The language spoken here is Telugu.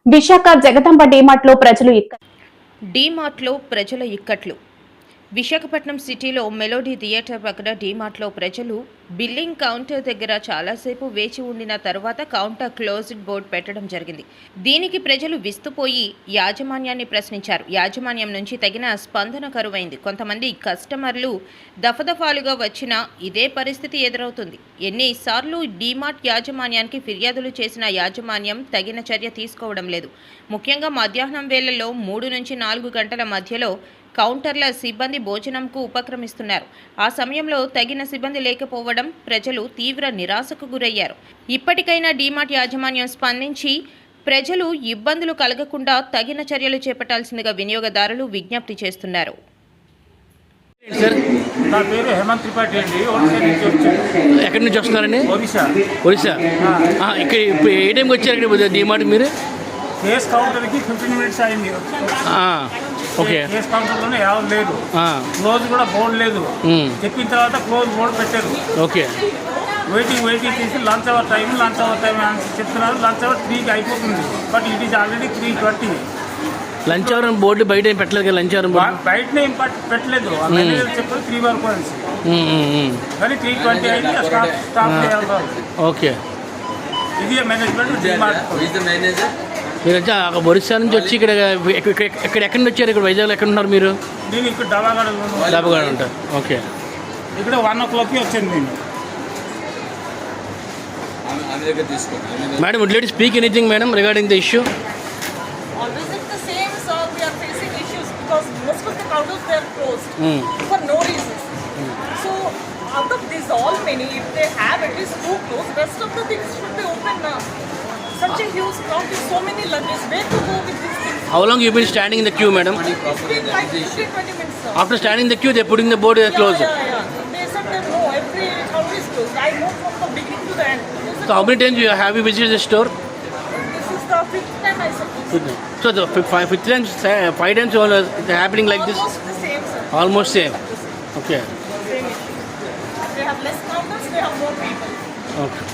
విశాఖ జగదంబ డీమార్ట్లో ప్రజల ఇక్కట్లు. విశాఖపట్నం సిటీలో మెలోడీ థియేటర్ పక్కన డీమార్ట్లో ప్రజలు బిల్లింగ్ కౌంటర్ దగ్గర చాలాసేపు వేచి ఉండిన తర్వాత కౌంటర్ క్లోజ్డ్ బోర్డు పెట్టడం జరిగింది. దీనికి ప్రజలు విస్తుపోయి యాజమాన్యాన్ని ప్రశ్నించారు. యాజమాన్యం నుంచి తగిన స్పందన కరువైంది. కొంతమంది కస్టమర్లు దఫదఫాలుగా వచ్చినా ఇదే పరిస్థితి ఎదురవుతుంది. ఎన్నిసార్లు డీమార్ట్ యాజమాన్యానికి ఫిర్యాదులు చేసిన యాజమాన్యం తగిన చర్య తీసుకోవడం లేదు. ముఖ్యంగా మధ్యాహ్నం వేళల్లో 3 నుంచి 4 గంటల మధ్యలో కౌంటర్ల సిబ్బంది భోజనంకు ఉపక్రమిస్తున్నారు. ఆ సమయంలో తగిన సిబ్బంది లేకపోవడం ప్రజలు తీవ్ర నిరాశకు గురయ్యారు. ఇప్పటికైనా డీమార్ట్ యాజమాన్యం స్పందించి ప్రజలు ఇబ్బందులు కలగకుండా తగిన చర్యలు చేపట్టాల్సిందిగా వినియోగదారులు విజ్ఞప్తి చేస్తున్నారు. నా పేరు హేమంత్ త్రిపాఠి అండి. ఎక్కడి నుంచి వస్తున్నారండి? ఒరిస్సా. ఇక్కడ ఇప్పుడు ఏ టైంకి వచ్చారు ఇక్కడ డీమార్ట్ మీరు? కేస్ కౌంటర్కి 15 మినిట్స్ అయింది. ఓకే. కేస్ కౌంటర్లోనే ఎవరు లేదు, క్లోజ్ కూడా బోర్డు లేదు. చెప్పిన తర్వాత క్లోజ్ బోర్డు పెట్టారు. ఓకే. వెయిటింగ్ తీసి లంచ్ అవర్ టైం అని చెప్తున్నారు. లంచ్ అవర్ 3కి అయిపోతుంది, but it is already 3:20. Lunch hour board బయట ఏం పెట్టలేదు కదా? లంచ్ అవర్ బయటనే ఏం పెట్టలేదు. మేనేజర్ చెప్పారు 3 వరకు అనేసి, కానీ 3:20 అయింది. స్టాప్ చేయాలి. ఓకే. ఇది మేనేజ్మెంట్. మీరు వచ్చి ఒరిస్సా నుంచి వచ్చి ఇక్కడ ఎక్కడి నుంచి వచ్చారు? ఇక్కడ వైజాగ్లో ఎక్కడ ఉన్నారు మీరు? నేను ఇక్కడ డాబాగడ ఉంటారు. ఓకే. ఇక్కడ 1 o'clockకి వచ్చింది నేను. Madam, would you like to speak anything, madam, regarding the issue? Always it's the same, sir. We are facing issues because most of the counters they are closed for no reasons. So out of these all many, if they have at least 2 closed, rest of the things should be open now. Such a huge crowd with so many luggage. Where to go with these things? How long you been standing in the queue, madam? It's been like 15-20 minutes, sir. After standing in the queue, they're putting the board closed. Yeah. They said that no, every counter is closed. I know from the beginning to the end. So how many times have you visited the store? This is the 5th time, I suppose. So the 5 times, 5 times all it's happening like this? Almost the same, sir. Almost same. Okay. Same issue. They have less counters, they have more people. Okay.